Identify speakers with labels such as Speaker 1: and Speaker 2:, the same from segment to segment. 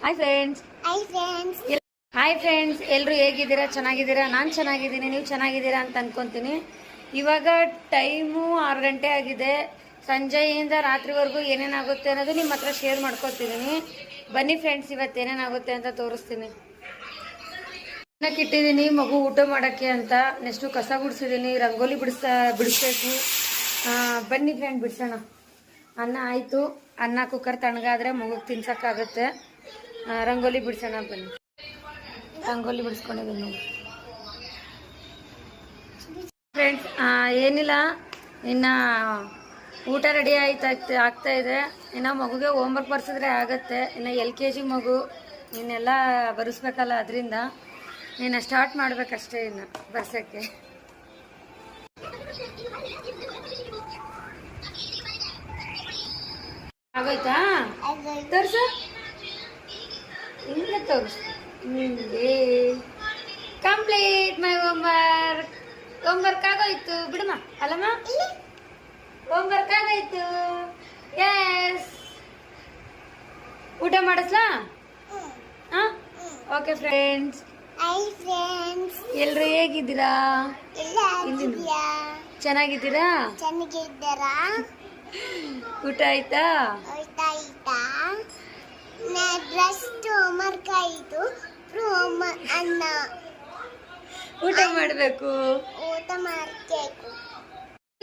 Speaker 1: Hi friends. Hi friends, ಎಲ್ಲರೂ ಹೇಗಿದ್ದೀರಾ? ಚೆನ್ನಾಗಿದ್ದೀರಾ? ನಾನು ಚೆನ್ನಾಗಿದ್ದೀನಿ, ನೀವು ಚೆನ್ನಾಗಿದ್ದೀರಾ ಅಂತ ಅನ್ಕೊಂತೀನಿ. ಇವಾಗ ಟೈಮು 6 ಗಂಟೆ ಆಗಿದೆ. ಸಂಜೆಯಿಂದ ರಾತ್ರಿವರೆಗೂ ಏನೇನಾಗುತ್ತೆ ಅನ್ನೋದು ನಿಮ್ಮ ಹತ್ರ ಶೇರ್ ಮಾಡ್ಕೊತಿದ್ದೀನಿ. ಬನ್ನಿ ಫ್ರೆಂಡ್ಸ್, ಇವತ್ತು ಏನೇನಾಗುತ್ತೆ ಅಂತ ತೋರಿಸ್ತೀನಿ. ಇಟ್ಟಿದ್ದೀನಿ ಮಗು ಊಟ ಮಾಡೋಕ್ಕೆ ಅಂತ. ನೆಕ್ಸ್ಟು ಕಸ ಗುಡಿಸಿದ್ದೀನಿ, ರಂಗೋಲಿ ಬಿಡಿಸ್ಬೇಕು. ಬನ್ನಿ ಫ್ರೆಂಡ್ ಬಿಡಿಸೋಣ. ಅನ್ನ ಆಯಿತು, ಅನ್ನ ಕುಕ್ಕರ್ ತಣ್ಣಗಾದ್ರೆ ಮಗುಗೆ ತಿನ್ಸೋಕ್ಕಾಗುತ್ತೆ. ರಂಗೋಲಿ ಬಿಡಿಸೋಣ ಬನ್ನಿ. ರಂಗೋಲಿ ಬಿಡಿಸ್ಕೊಂಡಿದ್ದೀನಿ ನೋಡಿ ಫ್ರೆಂಡ್ಸ್. ಏನಿಲ್ಲ, ಇನ್ನು ಊಟ ರೆಡಿ ಆಗ್ತಾ ಇದೆ. ಇನ್ನು ಮಗುಗೆ ಹೋಮ್ವರ್ಕ್ ಬರ್ಸಿದ್ರೆ ಆಗುತ್ತೆ. ಇನ್ನು LKG ಮಗು, ಇನ್ನೆಲ್ಲ ಬರೆಸ್ಬೇಕಲ್ಲ, ಅದರಿಂದ ಇನ್ನು ಸ್ಟಾರ್ಟ್ ಮಾಡ್ಬೇಕಷ್ಟೇ ಇನ್ನು ಬರ್ಸೋಕ್ಕೆ. ಆಗೋಯ್ತಾ? ತೋರಿಸು, ಹಿಂಗೆ ತೋರಿಸು. ಕಂಪ್ಲೀಟ್ ಮೈ ಹೋಮ್ವರ್ಕ್ ಆಗೋಯ್ತು ಬಿಡಮ್ಮ. ಅಲ್ಲಮ್ಮ, ಹೋಮ್ವರ್ಕ್ ಆಗೋಯ್ತು. ಎಸ್, ಊಟ ಮಾಡಿಸ್ಲಾ? Okay friends. ಎಲ್ರು ಹೇಗಿದ್ದೀರಾ? ಚೆನ್ನಾಗಿದ್ದೀರಾ? ಊಟ ಆಯ್ತಾ? ಊಟ ಮಾಡಬೇಕು.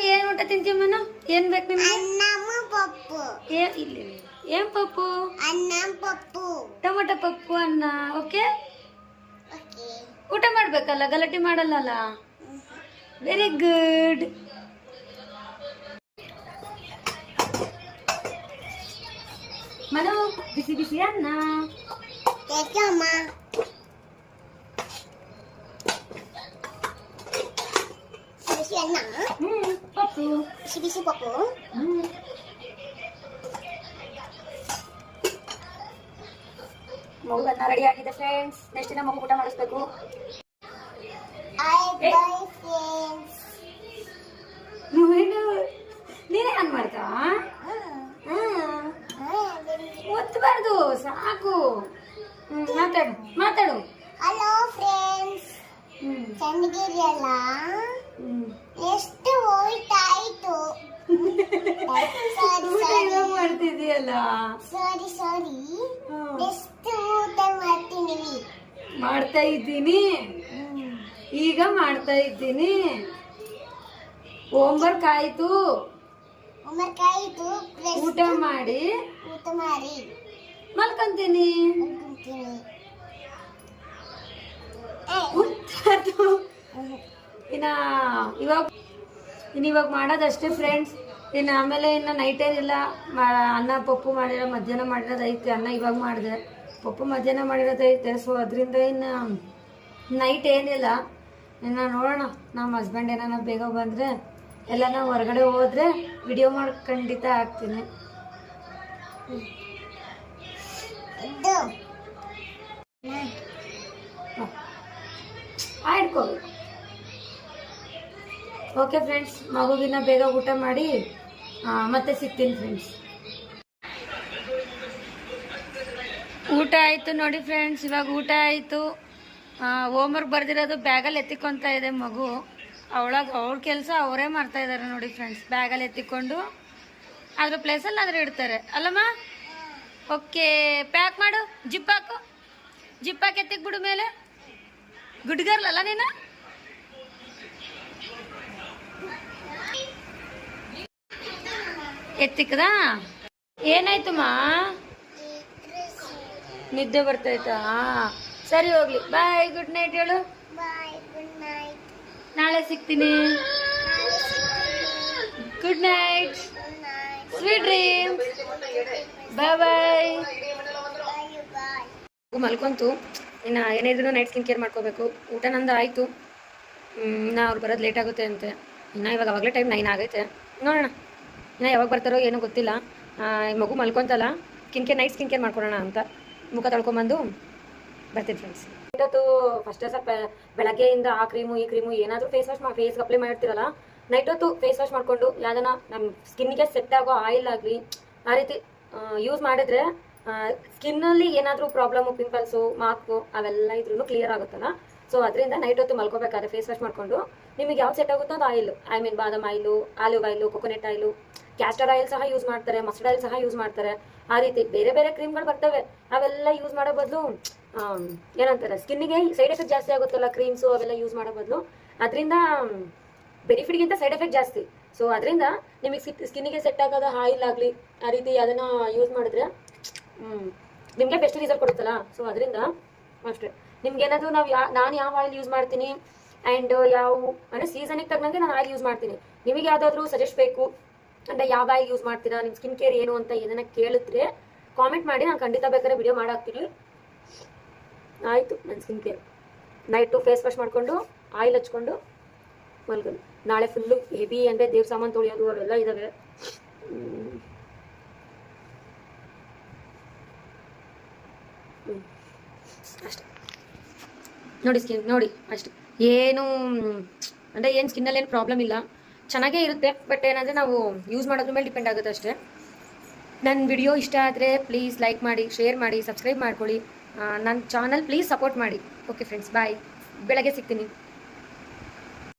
Speaker 1: ಏನ್ ಊಟ ತಿಂತೀವಮ್ಮ? ಏನ್ ಬೇಕು ನಿಮ್ಗೆ? ಏನ್ ಪಪ್ಪು? ಟೊಮೊಟೊ ಪಪ್ಪು ಅನ್ನ. ಓಕೆ, ಊಟ ಮಾಡ್ಬೇಕಲ್ಲ, ಗಲಾಟೆ ಮಾಡಲ್ಲ. Very good. ಮನು, ಬಿಸಿ ಬಿಸಿ ಅನ್ನ. ಪಪ್ಪು, ಬಿಸಿ ಬಿಸಿ ಪಪ್ಪು. ಮಗು ಅನ್ನ ರೆಡಿ ಆಗಿದೆ ಫ್ರೆಂಡ್ಸ್. ನೆಕ್ಸ್ಟ್ ದಿನ ಮಗು ಊಟ ಮಾಡಿಸ್ಬೇಕು. ನೀನೇ ಹಂಗ್ ಮಾಡ್ತಾ? ಒತ್ತಬಾರ್ದು, ಸಾಕು. ಮಾತಾಡು.
Speaker 2: ಹಲೋ ಫ್ರೆಂಡ್ಸ್, ಚೆನ್ನಾಗಿರಲ್ಲ? ಎಷ್ಟು ಹೋಯ್ತಾಯ್ತು.
Speaker 1: ಮಾಡ್ತಿದೀಯಲ್ಲ?
Speaker 2: ಸಾರಿ. ಎಷ್ಟು ಊಟ
Speaker 1: ಮಾಡ್ತಾ ಇದ್ದೀನಿ. ಈಗ ಮಾಡ್ತಾ ಇದ್ದೀನಿ. ಹೋಮ್ವರ್ಕ್ ಆಯ್ತು. ಊಟ ಮಾಡಿ ಮಲ್ಕೊಂತೀನಿ. ಇವಾಗ ಮಾಡೋದಷ್ಟೇ ಫ್ರೆಂಡ್ಸ್. ಇನ್ನು ಆಮೇಲೆ ಇನ್ನು ನೈಟ್ ಏನಿಲ್ಲ. ಅನ್ನ ಪಪ್ಪು ಮಾಡಿರೋ ಮಧ್ಯಾಹ್ನ ಮಾಡಿರೋದೈತೆ. ಅನ್ನ ಇವಾಗ ಮಾಡಿದೆ, ಪಪ್ಪು ಮಧ್ಯಾಹ್ನ ಮಾಡಿರೋದೈತೆ. ಸೊ ಅದರಿಂದ ಇನ್ನು ನೈಟ್ ಏನಿಲ್ಲ. ಇನ್ನು ನೋಡೋಣ, ನಮ್ಮ ಹಸ್ಬೆಂಡ್ ಏನಾರ ಬೇಗ ಬಂದರೆ ಎಲ್ಲನ ಹೊರಗಡೆ ಹೋದರೆ ವಿಡಿಯೋ ಮಾಡಿ ಖಂಡಿತ ಹಾಕ್ತೀನಿ. ಆಯ್ಡ್ಕೋಬೇಕು. ಓಕೆ ಫ್ರೆಂಡ್ಸ್, ಮಗುವಿನ ಬೇಗ ಊಟ ಮಾಡಿ ಮತ್ತೆ ಸಿಗ್ತೀನಿ ಫ್ರೆಂಡ್ಸ್. ಊಟ ಆಯಿತು ನೋಡಿ ಫ್ರೆಂಡ್ಸ್. ಇವಾಗ ಊಟ ಆಯಿತು. ಹೋಮ್ವರ್ಕ್ ಬರ್ದಿರೋದು ಬ್ಯಾಗಲ್ಲಿ ಎತ್ತಿಕೊತಾ ಇದೆ ಮಗು. ಅವ್ರ ಕೆಲಸ ಅವರೇ ಮಾಡ್ತಾ ಇದ್ದಾರೆ ನೋಡಿ ಫ್ರೆಂಡ್ಸ್. ಬ್ಯಾಗಲ್ಲಿ ಎತ್ತಿಕೊಂಡು ಅದ್ರ ಪ್ಲೇಸಲ್ಲಿ ಆದ್ರೆ ಇಡ್ತಾರೆ ಅಲ್ಲಮ್ಮ. ಓಕೆ, ಪ್ಯಾಕ್ ಮಾಡು. ಜಿಪ್ ಹಾಕಿ ಎತ್ತಿಕ್ ಬಿಡು ಮೇಲೆ. ಗುಡ್ ಗರ್ಲ್ ಅಲ್ಲ ನೀನು? ಎತ್ತಿಕ್ಕದಾ? ಏನಾಯ್ತಮ್ಮ? ನಿದ್ದೆ ಬರ್ತಾಯ್ತಾ? ಸರಿ, ಹೋಗ್ಲಿ. ಬಾಯ್, ಗುಡ್ ನೈಟ್ ಹೇಳು. ನಾಳೆ ಸಿಗ್ತೀನಿ. Good night, sweet dream. Bye. ಮಲ್ಕೊಂತು. ಇನ್ನು ಏನಿದ್ರು ನೈಟ್ ಸ್ಕಿನ್ ಕೇರ್ ಮಾಡ್ಕೋಬೇಕು. ಊಟ ನಂದು ಆಯಿತು. ಇನ್ನು ಅವ್ರು ಬರೋದು ಲೇಟ್ ಆಗುತ್ತೆ ಅಂತೆ. ಇನ್ನು ಇವಾಗ ಅವಾಗಲೇ ಟೈಮ್ 9 ಆಗೈತೆ. ನೋಡೋಣ ಇನ್ನು ಯಾವಾಗ ಬರ್ತಾರೋ ಏನೋ ಗೊತ್ತಿಲ್ಲ. ಮಗು ಮಲ್ಕೊಂತಲ್ಲ, ನೈಟ್ ಸ್ಕಿನ್ ಕೇರ್ ಮಾಡ್ಕೊಳೋಣ ಅಂತ ಮುಖ ತೊಳ್ಕೊಂಬಂದು ಬರ್ತೀನಿ ಫ್ರೆಂಡ್ಸ್. ಇವತ್ತು ಫಸ್ಟ್ ಸ್ವಲ್ಪ ಬೆಳಗ್ಗೆಯಿಂದ ಆ ಕ್ರೀಮು ಈ ಕ್ರೀಮು ಏನಾದರೂ ಫೇಸ್ಗೆ ಅಪ್ಲೈ ಮಾಡಿರ್ತೀರಲ್ಲ, ನೈಟ್ ಹೊತ್ತು ಫೇಸ್ ವಾಶ್ ಮಾಡಿಕೊಂಡು ಯಾವುದನ್ನ ನಮ್ಮ ಸ್ಕಿನ್ಗೆ ಸೆಟ್ ಆಗೋ ಆಯಿಲ್ ಆಗಲಿ ಆ ರೀತಿ ಯೂಸ್ ಮಾಡಿದ್ರೆ ಸ್ಕಿನ್ನಲ್ಲಿ ಏನಾದರೂ ಪ್ರಾಬ್ಲಮ್ಮು ಪಿಂಪಲ್ಸು ಮಾರ್ಕು ಅವೆಲ್ಲ ಇದ್ರೂ ಕ್ಲಿಯರ್ ಆಗುತ್ತಲ್ಲ. ಸೊ ಅದರಿಂದ ನೈಟ್ ಹೊತ್ತು ಮಲ್ಕೋಬೇಕಾದ್ರೆ ಫೇಸ್ ವಾಶ್ ಮಾಡಿಕೊಂಡು ನಿಮಗೆ ಯಾವ್ದು ಸೆಟ್ ಆಗುತ್ತೋ ಅದು oil, I mean badam oil, olive oil, coconut oil, castor oil ಸಹ ಯೂಸ್ ಮಾಡ್ತಾರೆ, ಮಸ್ಟರ್ಡ್ ಆಯಿಲ್ ಸಹ ಯೂಸ್ ಮಾಡ್ತಾರೆ. ಆ ರೀತಿ ಬೇರೆ ಬೇರೆ ಕ್ರೀಮ್ಗಳು ಬರ್ತವೆ, ಅವೆಲ್ಲ ಯೂಸ್ ಮಾಡೋ ಬದಲು ಏನಂತಾರೆ ಸ್ಕಿನ್ನಿಗೆ ಸೈಡ್ ಎಫೆಕ್ಟ್ ಜಾಸ್ತಿ ಆಗುತ್ತಲ್ಲ ಕ್ರೀಮ್ಸು ಅವೆಲ್ಲ ಯೂಸ್ ಮಾಡೋ ಬದಲು, ಅದರಿಂದ ಬೆನಿಫಿಟ್ಗಿಂತ ಸೈಡ್ ಎಫೆಕ್ಟ್ ಜಾಸ್ತಿ. ಸೊ ಅದರಿಂದ ನಿಮಗೆ ಸ್ಕಿನ್ನಿಗೆ ಸೆಟ್ ಆಗೋದ ಆಯಿಲ್ ಆಗಲಿ ಆ ರೀತಿ ಅದನ್ನು ಯೂಸ್ ಮಾಡಿದ್ರೆ ನಿಮಗೆ ಬೆಸ್ಟ್ ರಿಸಲ್ಟ್ ಕೊಡುತ್ತಲ್ಲ. ಸೊ ಅದರಿಂದ ಅಷ್ಟೇ ನಿಮ್ಗೇನಾದರೂ ನಾನು ಯಾವ ಆಯಿಲ್ ಯೂಸ್ ಮಾಡ್ತೀನಿ ಆ್ಯಂಡ್ ಯಾವ ಅಂದರೆ ಸೀಸನಿಗೆ ತಕ್ಕಂಗೆ ನಾನು ಆಯಿಲ್ ಯೂಸ್ ಮಾಡ್ತೀನಿ. ನಿಮಗೆ ಯಾವುದಾದ್ರೂ ಸಜೆಸ್ಟ್ ಬೇಕು ಅಂದರೆ ಯಾವ ಆಯಿಲ್ ಯೂಸ್ ಮಾಡ್ತೀರಾ, ನಿಮ್ಮ ಸ್ಕಿನ್ ಕೇರ್ ಏನು ಅಂತ ಏನಾರ ಕೇಳಿದ್ರೆ ಕಾಮೆಂಟ್ ಮಾಡಿ, ನಾನು ಖಂಡಿತ ಬೇಕಾದ್ರೆ ವಿಡಿಯೋ ಮಾಡಾಕ್ತೀನಿ. ಆಯಿತು, ನನ್ನ skin care night face wash ಮಾಡಿಕೊಂಡು ಆಯಿಲ್ ಹಚ್ಕೊಂಡು ಮಲ್ಗೋದು. ನಾಳೆ ಫುಲ್ಲು ಹೆವಿ ಅಂದರೆ ದೇವ್ರ ಸಾಮಾನು ತೊಳೆಯೋದು ಅವೆಲ್ಲ ಇದ್ದಾವೆ. ಅಷ್ಟೇ ನೋಡಿ, ಸ್ಕಿನ್ ನೋಡಿ ಅಷ್ಟೇ, ಏನು ಅಂದರೆ ಏನು ಸ್ಕಿನ್ನಲ್ಲಿ ಏನು ಪ್ರಾಬ್ಲಮ್ ಇಲ್ಲ, ಚೆನ್ನಾಗೇ ಇರುತ್ತೆ. ಬಟ್ ಏನಂದರೆ ನಾವು ಯೂಸ್ ಮಾಡೋದ್ರ ಮೇಲೆ ಡಿಪೆಂಡ್ ಆಗುತ್ತೆ ಅಷ್ಟೇ. ನನ್ನ ವಿಡಿಯೋ ಇಷ್ಟ ಆದರೆ ಪ್ಲೀಸ್ ಲೈಕ್ ಮಾಡಿ, ಶೇರ್ ಮಾಡಿ, ಸಬ್ಸ್ಕ್ರೈಬ್ ಮಾಡ್ಕೊಳ್ಳಿ. ನನ್ನ ಚಾನಲ್ ಪ್ಲೀಸ್ ಸಪೋರ್ಟ್ ಮಾಡಿ. ಓಕೆ ಫ್ರೆಂಡ್ಸ್, ಬಾಯ್. ಬೆಳಗ್ಗೆ ಸಿಗ್ತೀನಿ.